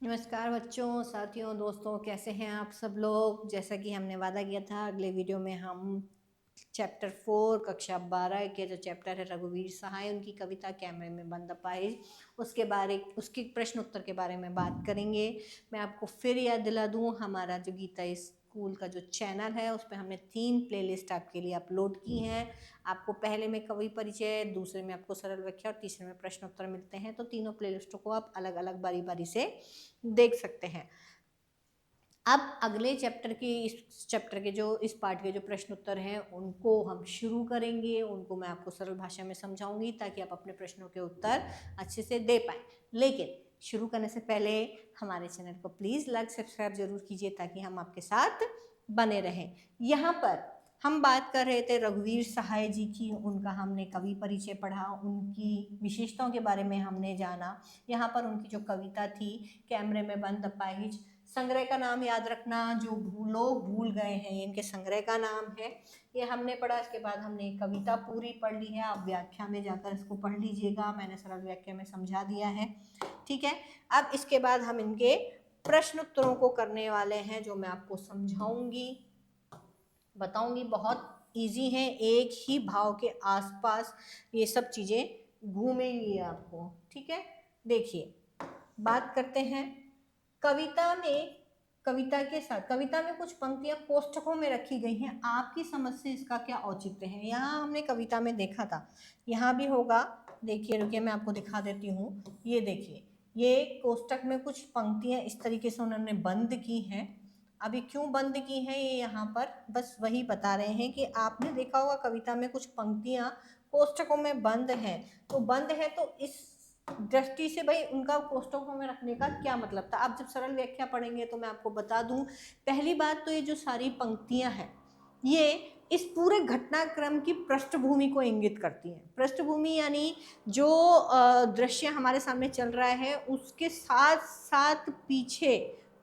नमस्कार बच्चों, साथियों, दोस्तों, कैसे हैं आप सब लोग। जैसा कि हमने वादा किया था, अगले वीडियो में हम चैप्टर 4 कक्षा 12 के जो चैप्टर है रघुवीर सहाय उनकी कविता कैमरे में बंद अपाहिज उसके प्रश्न उत्तर के बारे में बात करेंगे। मैं आपको फिर याद दिला दूं, हमारा जो गीता स्कूल का जो चैनल है उस पर हमने 3 प्लेलिस्ट आपके लिए अपलोड की हैं। आपको पहले में कवि परिचय, दूसरे में आपको सरल व्याख्या और तीसरे में प्रश्न उत्तर मिलते हैं। तो तीनों प्लेलिस्टों को आप अलग अलग बारी बारी से देख सकते हैं। अब अगले चैप्टर के जो इस पार्ट के जो प्रश्न उत्तर हैं उनको हम शुरू करेंगे। उनको मैं आपको सरल भाषा में समझाऊंगी ताकि आप अपने प्रश्नों के उत्तर अच्छे से दे पाएँ। लेकिन शुरू करने से पहले हमारे चैनल को प्लीज़ लाइक सब्सक्राइब जरूर कीजिए ताकि हम आपके साथ बने रहें। यहाँ पर हम बात कर रहे थे रघुवीर सहाय जी की। उनका हमने कवि परिचय पढ़ा, उनकी विशेषताओं के बारे में हमने जाना। यहाँ पर उनकी जो कविता थी कैमरे में बंद अपाहिज, संग्रह का नाम याद रखना, जो लोग भूल गए हैं इनके संग्रह का नाम है, ये हमने पढ़ा। इसके बाद हमने कविता पूरी पढ़ ली है। आप व्याख्या में जाकर इसको पढ़ लीजिएगा, मैंने सरल व्याख्या में समझा दिया है, ठीक है। अब इसके बाद हम इनके प्रश्न उत्तरों को करने वाले हैं, जो मैं आपको समझाऊंगी, बताऊंगी। बहुत इजी है, एक ही भाव के आसपास ये सब चीज़ें घूमेंगी आपको, ठीक है। देखिए, बात करते हैं कविता के साथ। कविता में कुछ पंक्तियां कोष्ठकों में रखी गई हैं। आपकी समझ से इसका क्या औचित्य है। यहाँ हमने कविता में देखा था, यहाँ भी होगा। देखिए, रुकिए, मैं आपको दिखा देती हूँ। ये देखिए, ये कोष्ठक में कुछ पंक्तियां इस तरीके से उन्होंने बंद की हैं। अभी क्यों बंद की हैं ये यहाँ पर बस वही बता रहे हैं कि आपने देखा होगा कविता में कुछ पंक्तियां कोष्ठकों में बंद हैं। तो बंद है तो इस दृष्टि से भाई उनका कोष्ठकों में रखने का क्या मतलब था। आप जब सरल व्याख्या पढ़ेंगे तो मैं आपको बता दूं। पहली बात तो ये जो सारी पंक्तियां हैं ये इस पूरे घटनाक्रम की पृष्ठभूमि को इंगित करती हैं। पृष्ठभूमि यानी जो दृश्य हमारे सामने चल रहा है उसके साथ साथ पीछे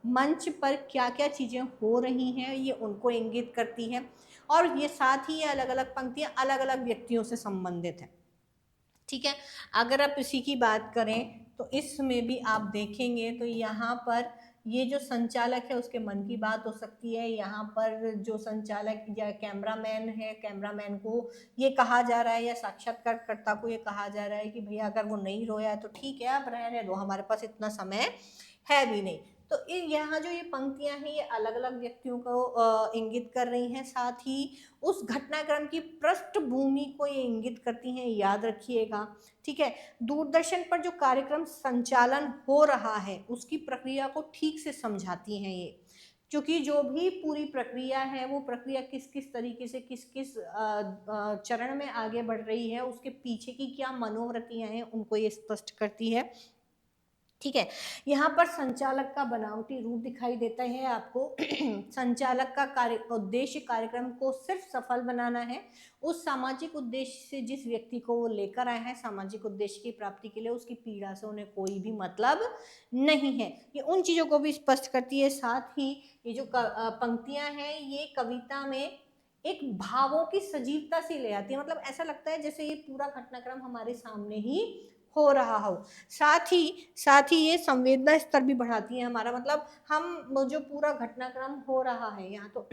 मंच पर क्या क्या चीज़ें हो रही हैं ये उनको इंगित करती है। और ये साथ ही ये अलग अलग पंक्तियां अलग अलग व्यक्तियों से संबंधित हैं, ठीक है। अगर आप इसी की बात करें तो इसमें भी आप देखेंगे तो यहाँ पर ये जो संचालक है उसके मन की बात हो सकती है। यहाँ पर जो संचालक या कैमरामैन है, कैमरामैन को ये कहा जा रहा है या साक्षात्कारकर्ता को ये कहा जा रहा है कि भैया अगर वो नहीं रोया है तो ठीक है, आप रहने दो, हमारे पास इतना समय है भी नहीं। तो यहाँ जो ये पंक्तियां हैं ये अलग अलग व्यक्तियों को इंगित कर रही हैं, साथ ही उस घटनाक्रम की पृष्ठभूमि को ये इंगित करती हैं, याद रखिएगा, ठीक है। दूरदर्शन पर जो कार्यक्रम संचालन हो रहा है उसकी प्रक्रिया को ठीक से समझाती हैं ये, क्योंकि जो भी पूरी प्रक्रिया है वो प्रक्रिया किस किस तरीके से किस किस चरण में आगे बढ़ रही है, उसके पीछे की क्या मनोवृत्तियां हैं उनको ये स्पष्ट करती है, ठीक है। यहाँ पर संचालक का बनावटी रूप दिखाई देता है आपको। संचालक का उद्देश्य कार्यक्रम को सिर्फ सफल बनाना है। उस सामाजिक उद्देश्य से जिस व्यक्ति को वो लेकर आए हैं, सामाजिक उद्देश्य की प्राप्ति के लिए उसकी पीड़ा से उन्हें कोई भी मतलब नहीं है। ये उन चीज़ों को भी स्पष्ट करती है। साथ ही ये जो पंक्तियां हैं ये कविता में एक भावों की सजीवता से ले आती है। मतलब ऐसा लगता है जैसे ये पूरा घटनाक्रम हमारे सामने ही हो रहा हो। साथ ही ये संवेदना स्तर भी बढ़ाती है हमारा। मतलब हम जो पूरा घटनाक्रम हो रहा है यहाँ तो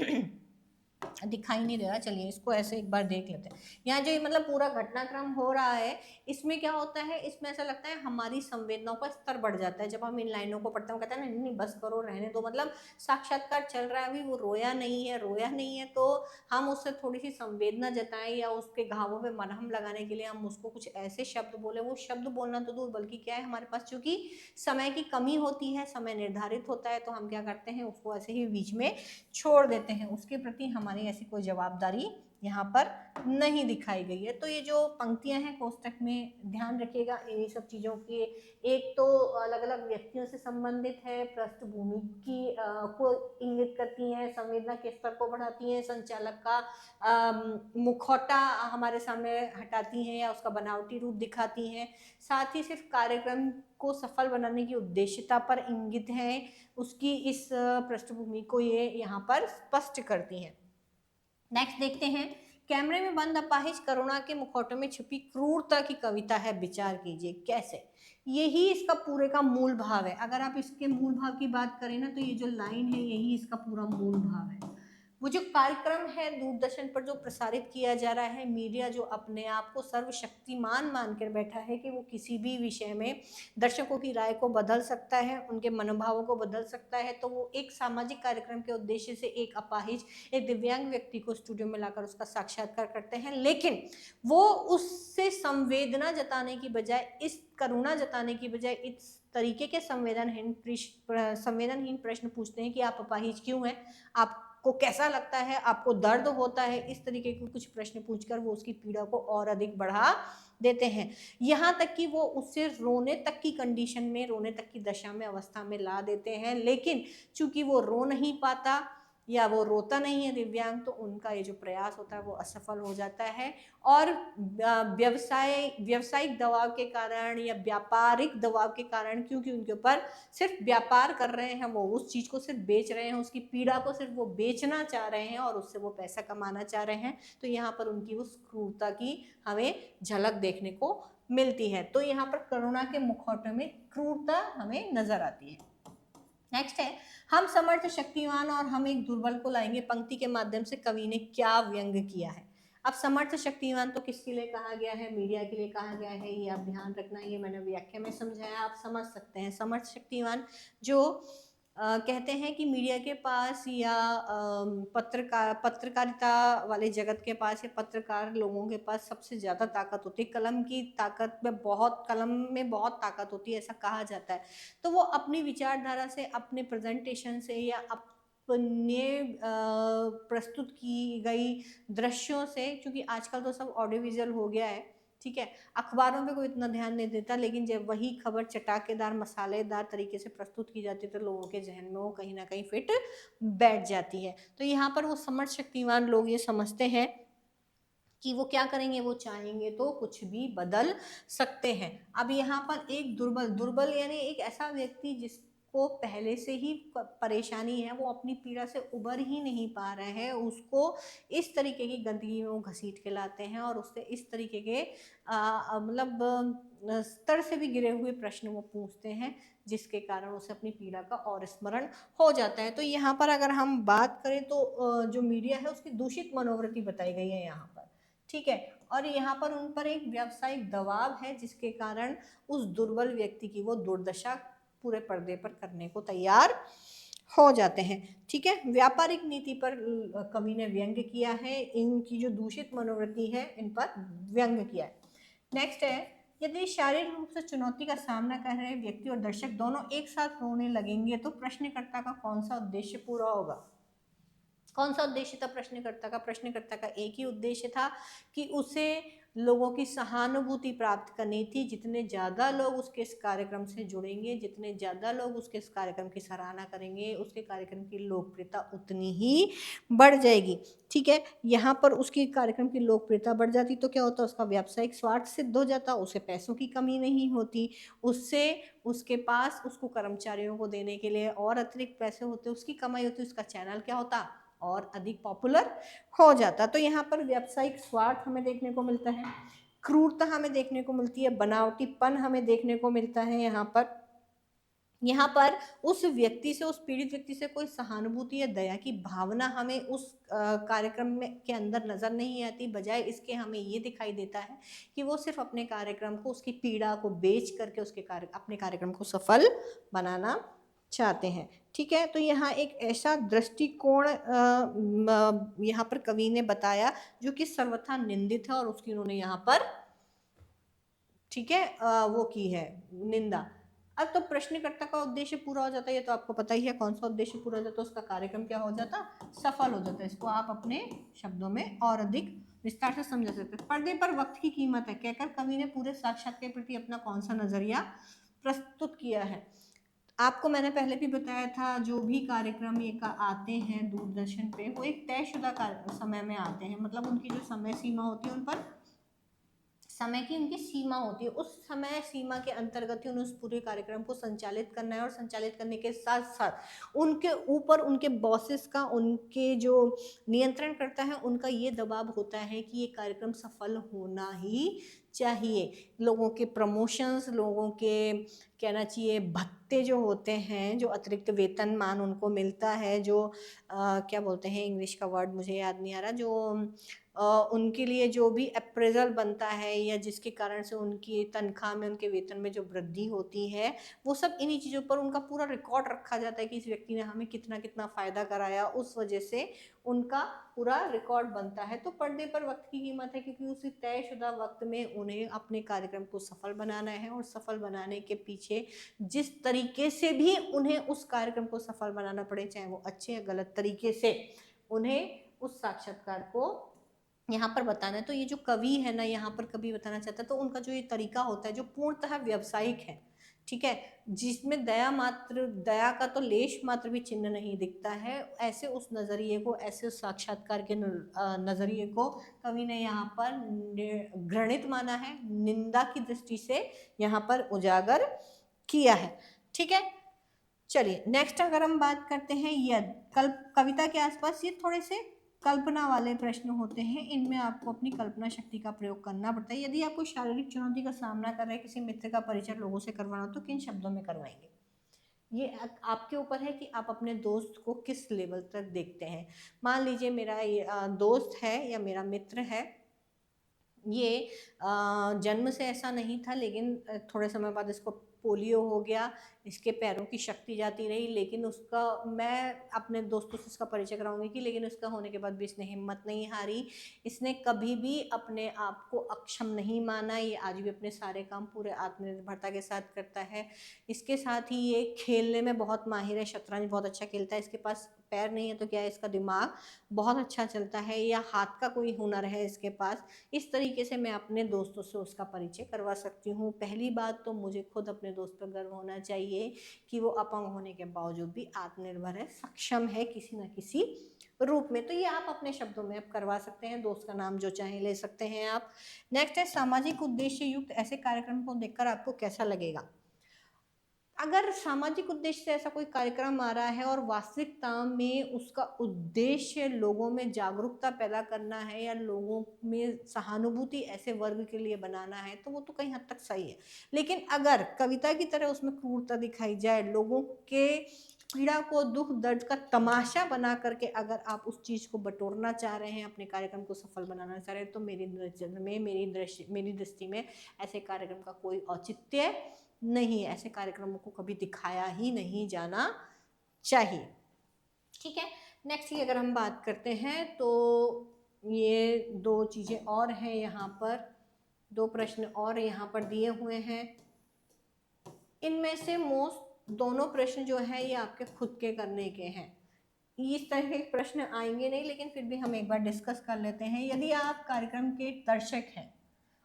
दिखाई नहीं दे रहा, चलिए इसको ऐसे एक बार देख लेते हैं। यहाँ जो मतलब पूरा घटनाक्रम हो रहा है इसमें क्या होता है, इसमें ऐसा लगता है हमारी संवेदनाओं का स्तर बढ़ जाता है। जब हम इन लाइनों को पढ़ते हैं कहते हैं ना, नहीं बस करो, रहने दो, मतलब साक्षात्कार चल रहा है अभी, वो रोया नहीं है तो हम उससे थोड़ी सी संवेदना जताएं या उसके घावों पे मरहम लगाने के लिए हम उसको कुछ ऐसे शब्द बोले। वो शब्द बोलना तो दूर, बल्कि क्या है हमारे पास चूंकि समय की कमी होती है, समय निर्धारित होता है, तो हम क्या करते हैं उसको ऐसे ही बीच में छोड़ देते हैं। उसके प्रति हमारी ऐसी कोई जवाबदारी यहाँ पर नहीं दिखाई गई है। तो ये जो पंक्तियां हैं कोष्टक में, ध्यान रखिएगा ये सब चीज़ों के। एक तो अलग अलग व्यक्तियों से संबंधित है, पृष्ठभूमि की को इंगित करती हैं, संवेदना के स्तर को बढ़ाती हैं, संचालक का मुखौटा हमारे सामने हटाती हैं या उसका बनावटी रूप दिखाती हैं। साथ ही सिर्फ कार्यक्रम को सफल बनाने की उद्देश्यता पर इंगित है, उसकी इस पृष्ठभूमि को ये यहाँ पर स्पष्ट करती हैं। नेक्स्ट देखते हैं कैमरे में बंद अपाहिज करुणा के मुखौटों में छुपी क्रूरता की कविता है, विचार कीजिए कैसे। यही इसका पूरे का मूल भाव है। अगर आप इसके मूल भाव की बात करें ना, तो ये जो लाइन है यही इसका पूरा मूल भाव है। वो जो कार्यक्रम है दूरदर्शन पर जो प्रसारित किया जा रहा है, मीडिया जो अपने आप को सर्वशक्तिमान मानकर बैठा है कि वो किसी भी विषय में दर्शकों की राय को बदल सकता है, उनके मनोभावों को बदल सकता है, तो वो एक सामाजिक कार्यक्रम के उद्देश्य से एक अपाहिज, एक दिव्यांग व्यक्ति को स्टूडियो में लाकर उसका साक्षात्कार करते हैं, लेकिन वो उससे संवेदना जताने की बजाय, इस करुणा जताने की बजाय इस तरीके के संवेदनहीन प्रश्न पूछते हैं कि आप अपाहिज क्यों हैं, आपको कैसा लगता है, आपको दर्द होता है। इस तरीके के कुछ प्रश्न पूछकर वो उसकी पीड़ा को और अधिक बढ़ा देते हैं, यहाँ तक कि वो उससे रोने तक की कंडीशन में, रोने तक की दशा में, अवस्था में ला देते हैं। लेकिन चूंकि वो रो नहीं पाता या वो रोता नहीं है दिव्यांग, तो उनका ये जो प्रयास होता है वो असफल हो जाता है। और व्यवसायिक दबाव के कारण या व्यापारिक दबाव के कारण, क्योंकि उनके ऊपर सिर्फ व्यापार कर रहे हैं, वो उस चीज़ को सिर्फ बेच रहे हैं, उसकी पीड़ा को सिर्फ वो बेचना चाह रहे हैं और उससे वो पैसा कमाना चाह रहे हैं, तो यहाँ पर उनकी उस क्रूरता की हमें झलक देखने को मिलती है। तो यहाँ पर करुणा के मुखौटे में क्रूरता हमें नजर आती है। नेक्स्ट है, हम समर्थ शक्तिवान और हम एक दुर्बल को लाएंगे पंक्ति के माध्यम से कवि ने क्या व्यंग किया है। अब समर्थ शक्तिवान तो किसके लिए कहा गया है, मीडिया के लिए कहा गया है, ये आप ध्यान रखना, ये मैंने व्याख्या में समझाया, आप समझ सकते हैं। समर्थ शक्तिवान जो कहते हैं कि मीडिया के पास या पत्रकारिता वाले जगत के पास या पत्रकार लोगों के पास सबसे ज़्यादा ताकत होती है, कलम की ताकत में बहुत ताकत होती है, ऐसा कहा जाता है। तो वो अपनी विचारधारा से, अपने प्रेजेंटेशन से या अपने प्रस्तुत की गई दृश्यों से, क्योंकि आजकल तो सब ऑडियो विजुअल हो गया है, ठीक है, अखबारों पे कोई इतना ध्यान नहीं देता, लेकिन जब वही खबर चटाकेदार मसालेदार तरीके से प्रस्तुत की जाती है तो लोगों के जहन में वो कहीं ना कहीं फिट बैठ जाती है। तो यहाँ पर वो समर्थ शक्तिवान लोग ये समझते हैं कि वो क्या करेंगे, वो चाहेंगे तो कुछ भी बदल सकते हैं। अब यहाँ पर एक दुर्बल यानी एक ऐसा व्यक्ति जिसको पहले से ही परेशानी है, वो अपनी पीड़ा से उबर ही नहीं पा रहा है, उसको इस तरीके की गंदगी में वो घसीट के लाते हैं और उससे इस तरीके के मतलब स्तर से भी गिरे हुए प्रश्न वो पूछते हैं, जिसके कारण उसे अपनी पीड़ा का और स्मरण हो जाता है। तो यहाँ पर अगर हम बात करें तो जो मीडिया है उसकी दूषित मनोवृत्ति बताई गई है यहाँ पर, ठीक है, और यहाँ पर उन पर एक व्यावसायिक दबाव है, जिसके कारण उस दुर्बल व्यक्ति की वो दुर्दशा पूरे पर्दे पर करने को तैयार हो जाते हैं, ठीक है। व्यापारिक नीति पर कवि ने व्यंग्य किया है, इनकी जो दूषित मनोवृत्ति है इन पर व्यंग्य किया है। नेक्स्ट है, यदि शारीरिक रूप से चुनौती का सामना कर रहे व्यक्ति और दर्शक दोनों एक साथ रोने लगेंगे तो प्रश्नकर्ता का कौन सा उद्देश्य पूरा होगा। कौन सा उद्देश्य था प्रश्नकर्ता का एक ही उद्देश्य था कि उसे लोगों की सहानुभूति प्राप्त करनी थी। जितने ज़्यादा लोग उसके इस कार्यक्रम से जुड़ेंगे, जितने ज़्यादा लोग उसके इस कार्यक्रम की सराहना करेंगे, उसके कार्यक्रम की लोकप्रियता उतनी ही बढ़ जाएगी, ठीक है। यहाँ पर उसकी कार्यक्रम की लोकप्रियता बढ़ जाती तो क्या होता, उसका व्यावसायिक स्वार्थ सिद्ध हो जाता, उसे पैसों की कमी नहीं होती, उससे उसके पास उसको कर्मचारियों को देने के लिए और अतिरिक्त पैसे होते, उसकी कमाई होती, उसका चैनल क्या होता, और अधिक पॉपुलर हो जाता। तो यहाँ पर व्यावसायिक स्वार्थ हमें देखने को मिलता है, क्रूरता हमें देखने को मिलती है, बनावटीपन हमें देखने को मिलता है। यहाँ पर उस व्यक्ति से, उस पीड़ित व्यक्ति से कोई सहानुभूति या दया की भावना हमें उस कार्यक्रम में के अंदर नजर नहीं आती, बजाय इसके हमें ये दिखाई देता है कि वो सिर्फ अपने कार्यक्रम को, उसकी पीड़ा को बेच करके अपने कार्यक्रम को सफल बनाना चाहते हैं, ठीक है। तो यहाँ एक ऐसा दृष्टिकोण यहाँ पर कवि ने बताया जो कि सर्वथा निंदित है और उसकी उन्होंने यहाँ पर, ठीक है, वो की है निंदा। अब तो प्रश्नकर्ता का उद्देश्य पूरा हो जाता है, ये तो आपको पता ही है कौन सा उद्देश्य पूरा हो जाता है, उसका कार्यक्रम क्या हो जाता, सफल हो जाता है। इसको आप अपने शब्दों में और अधिक विस्तार से समझा सकते हैं। पर्दे पर वक्त की कीमत है कहकर कवि ने पूरे साक्षात के प्रति अपना कौन सा नजरिया प्रस्तुत किया है। आपको मैंने पहले भी बताया था, जो भी कार्यक्रम ये आते हैं दूरदर्शन पे, वो एक तयशुदा समय में आते हैं, मतलब उनकी जो समय सीमा होती है उन पर समय की उनकी सीमा होती है, उस समय सीमा के अंतर्गत ही उन्हें उस पूरे कार्यक्रम को संचालित करना है, और संचालित करने के साथ साथ उनके ऊपर उनके बॉसेस का, उनके जो नियंत्रण करता है उनका ये दबाव होता है कि ये कार्यक्रम सफल होना ही चाहिए। लोगों के प्रमोशंस, लोगों के कहना चाहिए भत्ते जो होते हैं, जो अतिरिक्त वेतनमान उनको मिलता है, जो क्या बोलते हैं, इंग्लिश का वर्ड मुझे याद नहीं आ रहा, जो उनके लिए जो भी अप्रेजल बनता है या जिसके कारण से उनकी तनख्वाह में, उनके वेतन में जो वृद्धि होती है, वो सब इन्हीं चीज़ों पर उनका पूरा रिकॉर्ड रखा जाता है कि इस व्यक्ति ने हमें कितना कितना फ़ायदा कराया, उस वजह से उनका पूरा रिकॉर्ड बनता है। तो पर्दे पर वक्त की कीमत है, क्योंकि उसी तयशुदा वक्त में उन्हें अपने कार्यक्रम को सफल बनाना है, और सफल बनाने के पीछे जिस तरीके से भी उन्हें उस कार्यक्रम को सफल बनाना पड़े, चाहे वो अच्छे या गलत तरीके से, उन्हें उस साक्षात्कार को यहाँ पर बताना है। तो ये जो कवि है ना, यहाँ पर कवि बताना चाहता है, तो उनका जो ये तरीका होता है जो पूर्णतः व्यावसायिक है, ठीक है, जिसमें दया का तो लेश मात्र भी चिन्ह नहीं दिखता है, ऐसे उस नज़रिए को, ऐसे उस साक्षात्कार के नज़रिए को कवि ने यहाँ पर घृणित माना है, निंदा की दृष्टि से यहाँ पर उजागर किया है। ठीक है, चलिए नेक्स्ट अगर हम बात करते हैं, कविता के आसपास ये थोड़े से कल्पना वाले प्रश्न होते हैं, इनमें आपको अपनी कल्पना शक्ति का प्रयोग करना पड़ता है। यदि आपको शारीरिक चुनौती का सामना कर रहे किसी मित्र का परिचय लोगों से करवाना हो, तो किन शब्दों में करवाएंगे? ये आपके ऊपर है कि आप अपने दोस्त को किस लेवल तक देखते हैं। मान लीजिए मेरा ये दोस्त है या मेरा मित्र है, ये जन्म से ऐसा नहीं था, लेकिन थोड़े समय बाद इसको पोलियो हो गया, इसके पैरों की शक्ति जाती रही, लेकिन उसका, मैं अपने दोस्तों से इसका परिचय कराऊंगी कि लेकिन उसका होने के बाद भी इसने हिम्मत नहीं हारी, इसने कभी भी अपने आप को अक्षम नहीं माना, ये आज भी अपने सारे काम पूरे आत्मनिर्भरता के साथ करता है। इसके साथ ही ये खेलने में बहुत माहिर है, शतरंज बहुत अच्छा खेलता है, इसके पास पैर नहीं है तो क्या है, इसका दिमाग बहुत अच्छा चलता है, या हाथ का कोई हुनर है इसके पास। इस तरीके से मैं अपने दोस्तों से उसका परिचय करवा सकती हूँ। पहली बात तो मुझे खुद अपने दोस्त पर गर्व होना चाहिए कि वो अपंग होने के बावजूद भी आत्मनिर्भर है, सक्षम है किसी न किसी रूप में। तो ये आप अपने शब्दों में आप करवा सकते हैं, दोस्त का नाम जो चाहे ले सकते हैं आप। नेक्स्ट है, सामाजिक उद्देश्य युक्त ऐसे कार्यक्रम को देखकर आपको कैसा लगेगा? अगर सामाजिक उद्देश्य से ऐसा कोई कार्यक्रम आ रहा है और वास्तविकता में उसका उद्देश्य लोगों में जागरूकता पैदा करना है या लोगों में सहानुभूति ऐसे वर्ग के लिए बनाना है, तो वो तो कहीं हद तक सही है। लेकिन अगर कविता की तरह उसमें क्रूरता दिखाई जाए, लोगों के पीड़ा को, दुख दर्द का तमाशा बना करके अगर आप उस चीज़ को बटोरना चाह रहे हैं, अपने कार्यक्रम को सफल बनाना चाह रहे हैं, तो मेरी दृष्टि में ऐसे कार्यक्रम का कोई औचित्य नहीं, ऐसे कार्यक्रमों को कभी दिखाया ही नहीं जाना चाहिए। ठीक है, नेक्स्ट की अगर हम बात करते हैं, तो ये दो चीज़ें और हैं यहाँ पर, दो प्रश्न और यहाँ पर दिए हुए हैं। इनमें से दोनों प्रश्न जो है ये आपके खुद के करने के हैं। इस तरह के प्रश्न आएंगे नहीं, लेकिन फिर भी हम एक बार डिस्कस कर लेते हैं। यदि आप कार्यक्रम के दर्शक हैं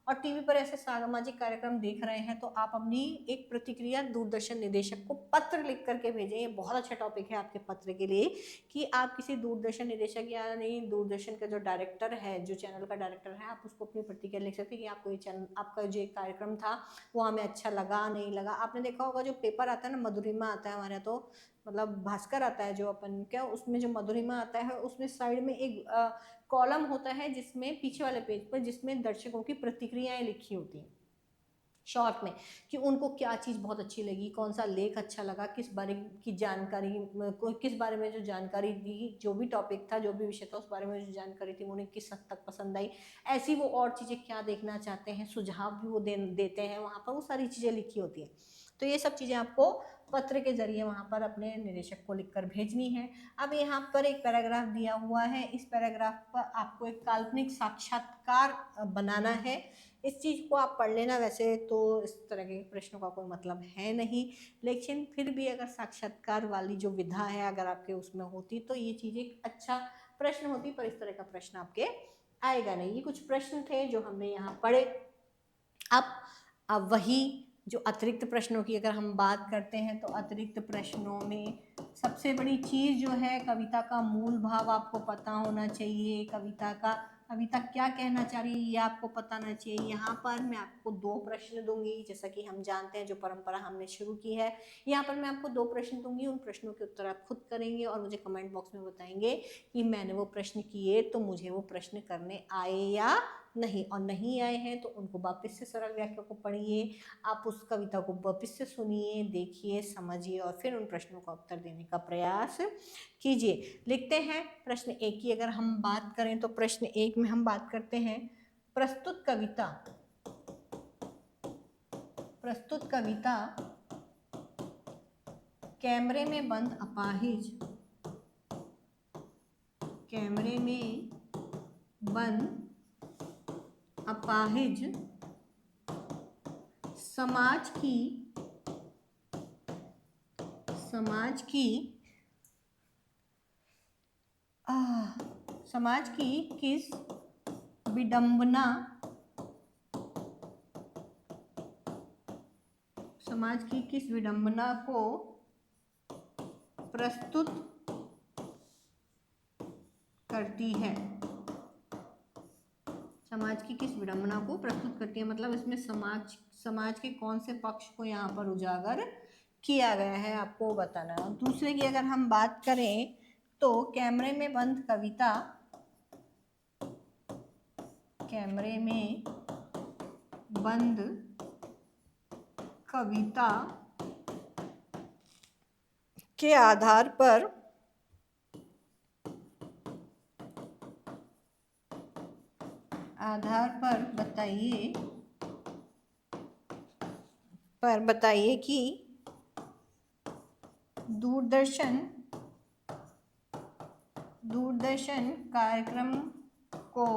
और टीवी पर ऐसे सामाजिक कार्यक्रम देख रहे हैं, तो आप अपनी एक प्रतिक्रिया दूरदर्शन निदेशक को पत्र लिख करके भेजें। ये बहुत अच्छा टॉपिक है आपके पत्र के लिए, कि आप किसी दूरदर्शन निदेशक या नहीं, दूरदर्शन का जो डायरेक्टर है, जो चैनल का डायरेक्टर है, आप उसको अपनी प्रतिक्रिया लिख सकते हैं कि आपको ये चैनल, आपका जो कार्यक्रम था वो हमें अच्छा लगा, नहीं लगा। आपने देखा होगा जो पेपर आता है ना, मधुरिमा आता है हमारे, तो मतलब भास्कर आता है जो अपन क्या, उसमें जो मधुरिमा आता है उसमें साइड में एक कॉलम होता है जिसमें पीछे वाले पेज पर, जिसमें दर्शकों की प्रतिक्रियाएं लिखी होती हैं शॉर्ट में, कि उनको क्या चीज़ बहुत अच्छी लगी, कौन सा लेख अच्छा लगा, किस बारे की जानकारी, किस बारे में जो जानकारी दी, जो भी टॉपिक था, जो भी विषय था, उस बारे में जो जानकारी थी उन्हें किस हद तक पसंद आई, ऐसी वो और चीज़ें क्या देखना चाहते हैं, सुझाव भी वो देते हैं वहाँ पर, वो सारी चीज़ें लिखी होती हैं। तो ये सब चीज़ें आपको पत्र के जरिए वहाँ पर अपने निदेशक को लिखकर भेजनी है। अब यहाँ पर एक पैराग्राफ दिया हुआ है, इस पैराग्राफ पर आपको एक काल्पनिक साक्षात्कार बनाना है। इस चीज़ को आप पढ़ लेना, वैसे तो इस तरह के प्रश्नों का कोई मतलब है नहीं, लेकिन फिर भी अगर साक्षात्कार वाली जो विधा है अगर आपके उसमें होती, तो ये चीज़ एक अच्छा प्रश्न होती, पर इस तरह का प्रश्न आपके आएगा नहीं। ये कुछ प्रश्न थे जो हमने यहाँ पढ़े। अब वही जो अतिरिक्त प्रश्नों की अगर हम बात करते हैं, तो अतिरिक्त प्रश्नों में सबसे बड़ी चीज़ जो है, कविता का मूल भाव आपको पता होना चाहिए, कविता का कविता क्या कहना चाह रही है ये आपको पता होना चाहिए। यहाँ पर मैं आपको 2 प्रश्न दूंगी, जैसा कि हम जानते हैं जो परंपरा हमने शुरू की है। यहाँ पर मैं आपको 2 प्रश्न दूंगी, उन प्रश्नों के उत्तर आप खुद करेंगे और मुझे कमेंट बॉक्स में बताएंगे कि मैंने वो प्रश्न किए तो मुझे वो प्रश्न करने आए या नहीं, और नहीं आए हैं तो उनको वापस से सरल व्याख्या को पढ़िए, आप उस कविता को वापस से सुनिए, देखिए, समझिए और फिर उन प्रश्नों का उत्तर देने का प्रयास कीजिए। लिखते हैं प्रश्न 1 की अगर हम बात करें तो प्रश्न 1 में हम बात करते हैं प्रस्तुत कविता कैमरे में बंद अपाहिज, कैमरे में बंद अपाहिज समाज की किस विडंबना को प्रस्तुत करती है। समाज की किस विडंबना को प्रस्तुत करती है मतलब इसमें समाज के कौन से पक्ष को यहाँ पर उजागर किया गया है आपको बताना है। दूसरे की अगर हम बात करें तो कैमरे में बंद कविता के आधार पर बताइए कि दूरदर्शन कार्यक्रम को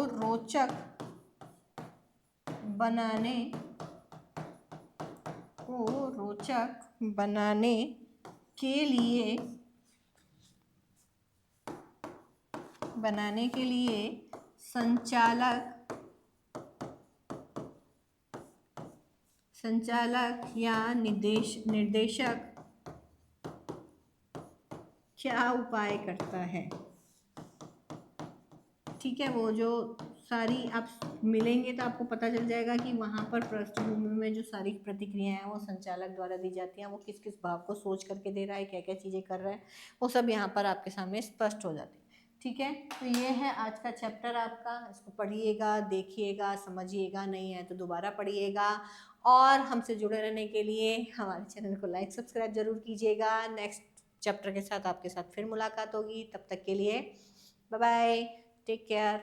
रोचक बनाने के लिए संचालक या निर्देशक क्या उपाय करता है। ठीक है, वो जो सारी आप मिलेंगे तो आपको पता चल जाएगा कि वहाँ पर पृष्ठभूमि में जो सारी प्रतिक्रियाएं हैं वो संचालक द्वारा दी जाती हैं, वो किस किस भाव को सोच करके दे रहा है, क्या क्या चीज़ें कर रहा है, वो सब यहाँ पर आपके सामने स्पष्ट हो जाती है। ठीक है, तो ये है आज का चैप्टर आपका, इसको पढ़िएगा, देखिएगा, समझिएगा, नहीं है तो दोबारा पढ़िएगा और हमसे जुड़े रहने के लिए हमारे चैनल को लाइक सब्सक्राइब जरूर कीजिएगा। नेक्स्ट चैप्टर के साथ आपके साथ फिर मुलाकात होगी, तब तक के लिए बाय बाय, टेक केयर।